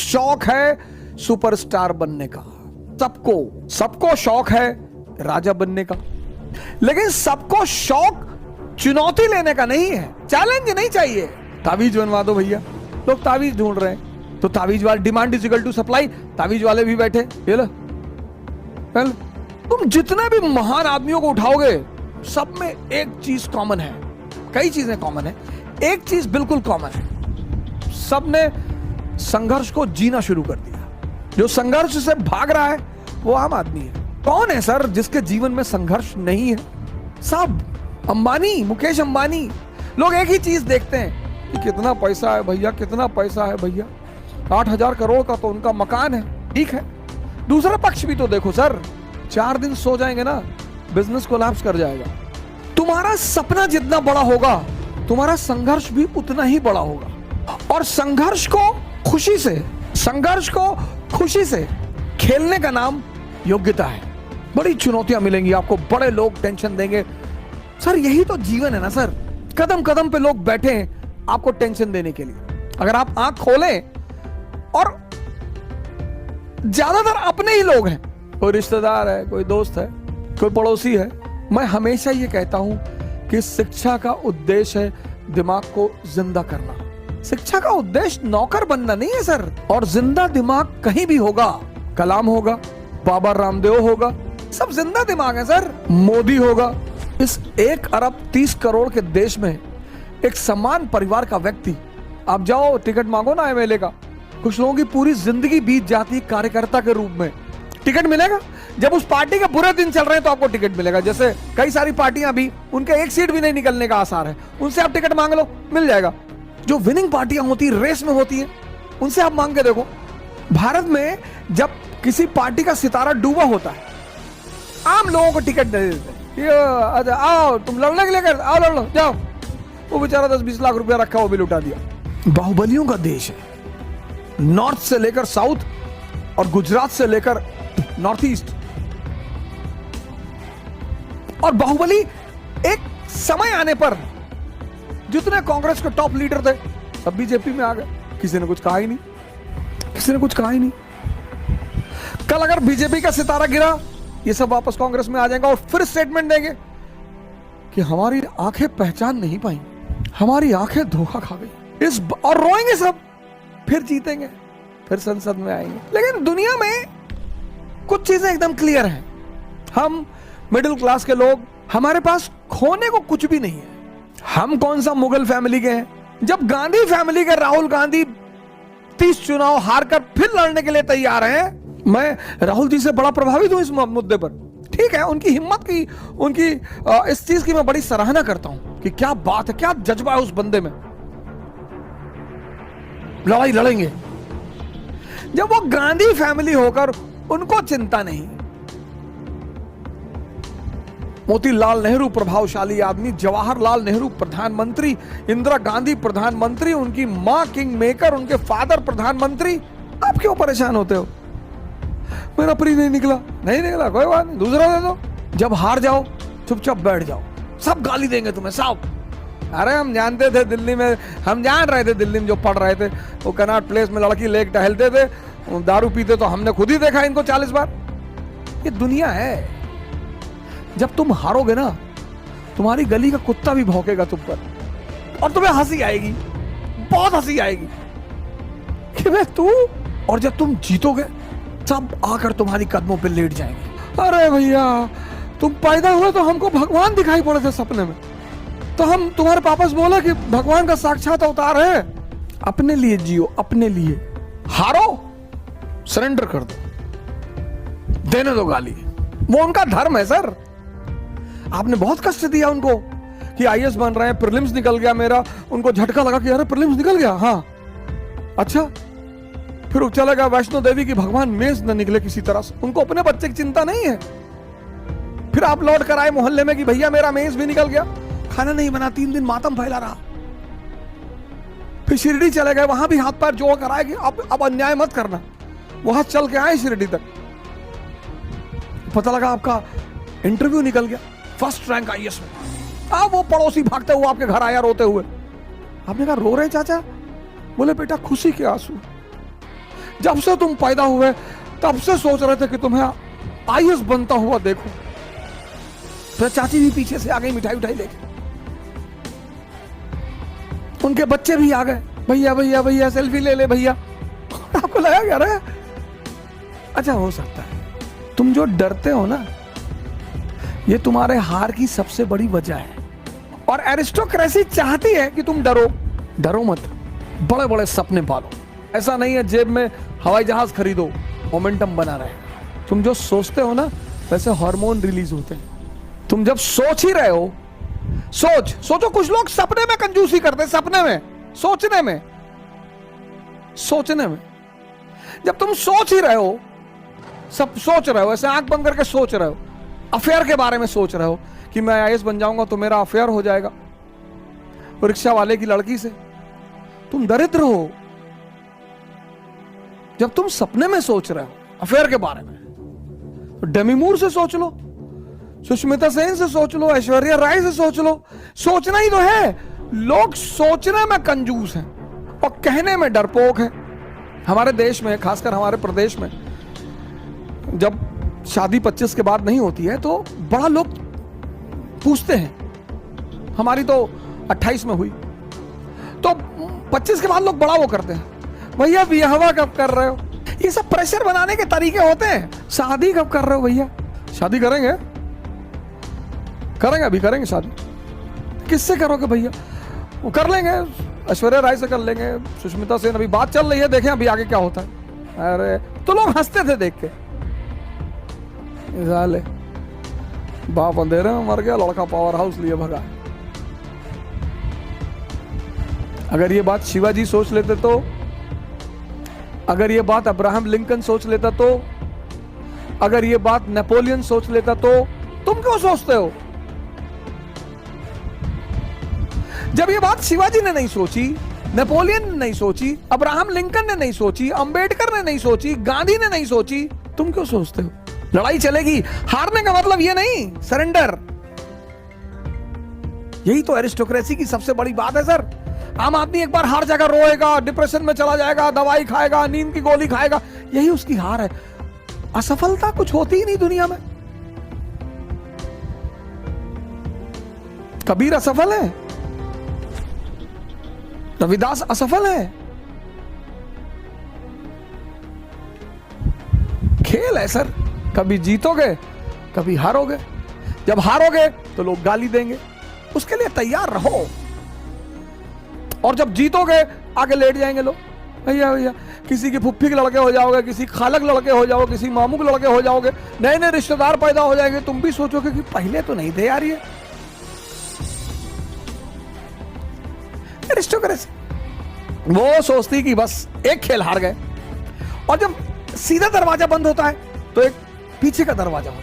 शौक है सुपरस्टार बनने का, सबको शौक है राजा बनने का, लेकिन सबको शौक चुनौती लेने का नहीं है, चैलेंज नहीं चाहिए। तावीज बनवा दो भैया, लोग तावीज ढूंढ रहे हैं, तो तावीज वाले demand is equal to supply, तावीज वाले भी बैठे, ये लो। तुम जितने भी महान आदमियों को उठाओगे, सब में एक चीज कॉमन है, कई चीजें कॉमन है, एक चीज बिल्कुल कॉमन है, सबने संघर्ष को जीना शुरू कर दिया। जो संघर्ष से भाग रहा है वो आम आदमी है। कौन है सर जिसके जीवन में संघर्ष नहीं है? सब अंबानी, मुकेश अंबानी, लोग एक ही चीज देखते हैं कि कितना पैसा है भैया, कितना पैसा है भैया, 8,000 करोड़ का तो उनका मकान है, ठीक है। दूसरा पक्ष भी तो देखो सर, 4 दिन सो जाएंगे ना, बिजनेस कोलैप्स कर जाएगा। तुम्हारा सपना जितना बड़ा होगा, तुम्हारा संघर्ष भी उतना ही बड़ा होगा। और संघर्ष को खुशी से खेलने का नाम योग्यता है। बड़ी चुनौतियां मिलेंगी आपको, बड़े लोग टेंशन देंगे, सर यही तो जीवन है ना सर। कदम कदम पे लोग बैठे हैं आपको टेंशन देने के लिए। अगर आप आंख खोलें, और ज्यादातर अपने ही लोग हैं, कोई रिश्तेदार है, कोई दोस्त है, कोई पड़ोसी है। मैं हमेशा ये कहता हूं कि शिक्षा का उद्देश्य है दिमाग को जिंदा करना। शिक्षा का उद्देश्य नौकर बनना नहीं है सर। और जिंदा दिमाग कहीं भी होगा, कलाम होगा, बाबा रामदेव होगा, सब जिंदा दिमाग है सर। मोदी होगा। इस 1 अरब 30 करोड़ के देश में एक समान परिवार का व्यक्ति, आप जाओ टिकट मांगो ना एमएलए का, कुछ लोगों की पूरी जिंदगी बीत जाती है कार्यकर्ता के रूप में। टिकट मिलेगा जब उस पार्टी के बुरे दिन चल रहे हैं, तो आपको टिकट मिलेगा। जैसे कई सारी पार्टियां भी, उनके एक सीट भी नहीं निकलने का आसार है, उनसे आप टिकट मांग लो, मिल जाएगा। जो विनिंग पार्टियां होती है, रेस में होती है, उनसे आप मांग के देखो। भारत में जब किसी पार्टी का सितारा डूबा होता है, आम लोगों को टिकट दे देते हैं, आओ तुम लड़ने के लिए, आओ लड़ लो, जाओ। वो बेचारा 10-20 लाख रुपया रखा, वो भी लुटा दिया। बाहुबलियों का देश है, नॉर्थ से लेकर साउथ और गुजरात से लेकर नॉर्थ ईस्ट। और बाहुबली एक समय आने पर जितने कांग्रेस के टॉप लीडर थे सब बीजेपी में आ गए, किसी ने कुछ कहा ही नहीं। कल अगर बीजेपी का सितारा गिरा, ये सब वापस कांग्रेस में आ जाएंगे और फिर स्टेटमेंट देंगे कि हमारी आंखें पहचान नहीं पाई, हमारी आंखें धोखा खा गई, और रोएंगे सब, फिर जीतेंगे, फिर संसद में आएंगे। लेकिन दुनिया में कुछ चीजें एकदम क्लियर हैं। हम मिडिल क्लास के लोग, हमारे पास खोने को कुछ भी नहीं है। हम कौन सा मुगल फैमिली के हैं? जब गांधी फैमिली के राहुल गांधी 30 चुनाव हारकर फिर लड़ने के लिए तैयार हैं, मैं राहुल जी से बड़ा प्रभावित हूं इस मुद्दे पर। ठीक है, उनकी हिम्मत की, उनकी इस चीज की मैं बड़ी सराहना करता हूं कि क्या बात है, क्या जज्बा है उस बंदे में। लड़ाई लड़ेंगे। जब वो गांधी फैमिली होकर उनको चिंता नहीं, मोतीलाल नेहरू प्रभावशाली आदमी, जवाहरलाल नेहरू प्रधानमंत्री, इंदिरा गांधी प्रधानमंत्री, उनकी मां किंग मेकर, उनके फादर प्रधानमंत्री, आप क्यों परेशान होते हो? मेरा प्री नहीं निकला, कोई बात नहीं, दूसरा दे दो। जब हार जाओ चुपचाप बैठ जाओ, सब गाली देंगे तुम्हें सब। अरे हम जानते थे दिल्ली में, हम जान रहे थे दिल्ली में जो पढ़ रहे थे, वो कनॉट प्लेस में लड़की लेक टहलते थे, दारू पीते, तो हमने खुद ही देखा इनको 40 बार। ये दुनिया है। जब तुम हारोगे ना, तुम्हारी गली का कुत्ता भी भौंकेगा तुम पर, और तुम्हें हंसी आएगी, बहुत हंसी आएगी कि मैं तू। और जब तुम जीतोगे, सब आकर तुम्हारी कदमों पे लेट जाएंगे। अरे भैया, तुम पैदा हुए तो हमको भगवान दिखाई पड़े थे सपने में, तो हम तुम्हारे पापा से बोला कि भगवान का साक्षात अवतार है। अपने लिए जियो, अपने लिए। हारो, सरेंडर कर दो, देने दो गाली, वो उनका धर्म है सर। आपने बहुत कष्ट दिया उनको कि आईएएस बन रहे हैं, प्रीलिम्स निकल गया मेरा, उनको झटका लगा कि अरे प्रीलिम्स निकल गया, हाँ अच्छा, फिर वो चला गया वैष्णो देवी की भगवान मेज न निकले किसी तरह से। उनको अपने बच्चे की चिंता नहीं है। फिर आप लौट कर आए मोहल्ले में कि भैया मेरा मेज भी निकल गया, खाना नहीं बना, 3 दिन मातम फैला रहा। फिर शिरडी चले गए, वहां भी हाथ पैर जोड़ कर आए कि अब अन्याय मत करना। वहां चल के आए शिरडी तक, पता लगा आपका इंटरव्यू निकल गया, फर्स्ट रैंक आईएएस में। अब वो पड़ोसी भागते हुए आपके घर आया रोते हुए। आपने कहा रो रहे चाचा? बोले बेटा खुशी के आंसू। जब से तुम पैदा हुए तब से सोच रहे थे कि तुम्हें आईएएस बनता हुआ देखो। फिर चाची भी पीछे से आ गई मिठाई उठाई लेके, उनके बच्चे भी आ गए, भैया भैया भैया सेल्फी ले ले भैया। आपको लगा क्या रहा? अच्छा, हो सकता है तुम जो डरते हो ना, ये तुम्हारे हार की सबसे बड़ी वजह है। और एरिस्टोक्रेसी चाहती है कि तुम डरो। डरो मत, बड़े बड़े सपने पालो। ऐसा नहीं है जेब में हवाई जहाज खरीदो मोमेंटम बना रहेगा। तुम जो सोचते हो ना, वैसे हार्मोन रिलीज होते हैं। तुम जब सोच ही रहे हो, सोचो। कुछ लोग सपने में कंजूसी करते हैं, सपने में, सोचने में। जब तुम सोच ही रहे हो, सब सोच रहे हो, ऐसे आंख बंद करके सोच रहे हो, अफेयर के बारे में सोच रहे हो कि मैं आईएएस बन जाऊंगा तो मेरा अफेयर हो जाएगा रिक्शा वाले की लड़की से, तुम दरिद्र हो। जब तुम सपने में सोच रहे हो अफेयर के बारे में, तो डेमी मूर से सोच लो, सुष्मिता सेन से सोच लो, ऐश्वर्या राय से सोच लो। सोचना ही तो है। लोग सोचने में कंजूस हैं और कहने में डरपोक हैं। हमारे देश में, खासकर हमारे प्रदेश में, जब शादी 25 के बाद नहीं होती है तो बड़ा लोग पूछते हैं। हमारी तो 28 में हुई, तो 25 के बाद लोग बड़ा वो करते हैं, भैया ब्याह कब कर रहे हो? ये सब प्रेशर बनाने के तरीके होते हैं। शादी कब कर रहे हो भैया? शादी करेंगे, अभी करेंगे शादी। किससे करोगे भैया? वो कर लेंगे, ऐश्वर्या राय से कर लेंगे, सुष्मिता सेन, अभी बात चल रही है, देखें अभी आगे क्या होता है। अरे तो लोग हंसते थे देख के, साले बाप अंधेरे में मर गया, लड़का पावर हाउस लिए भगा। अगर ये बात शिवाजी सोच लेते तो, अगर ये बात अब्राहम लिंकन सोच लेता तो, अगर ये बात नेपोलियन सोच लेता तो तुम क्यों सोचते हो? जब ये बात शिवाजी ने नहीं सोची, नेपोलियन ने नहीं सोची, अब्राहम लिंकन ने नहीं सोची, अंबेडकर ने नहीं सोची, गांधी ने नहीं सोची, तुम क्यों सोचते हो? लड़ाई चलेगी, हारने का मतलब ये नहीं, सरेंडर। यही तो एरिस्टोक्रेसी की सबसे बड़ी बात है सर। आम आदमी एक बार हार जाएगा, रोएगा, डिप्रेशन में चला जाएगा, दवाई खाएगा, नींद की गोली खाएगा, यही उसकी हार है। असफलता कुछ होती ही नहीं दुनिया में। कबीर असफल है, रविदास असफल है। खेल है सर, कभी जीतोगे कभी हारोगे। जब हारोगे तो लोग गाली देंगे, उसके लिए तैयार रहो। और जब जीतोगे आगे लेट जाएंगे लोग, भैया भैया, किसी की फुफ्फी के लड़के हो जाओगे, किसी खालक लड़के हो जाओगे, किसी मामू के लड़के हो जाओगे, नए नए रिश्तेदार पैदा हो जाएंगे। तुम भी सोचोगे कि पहले तो नहीं थे यार ये। एरिस्टोक्रेसी वो सोचती कि बस एक खेल हार गए, और जब सीधा दरवाजा बंद होता है तो एक पीछे का दरवाजा होता है।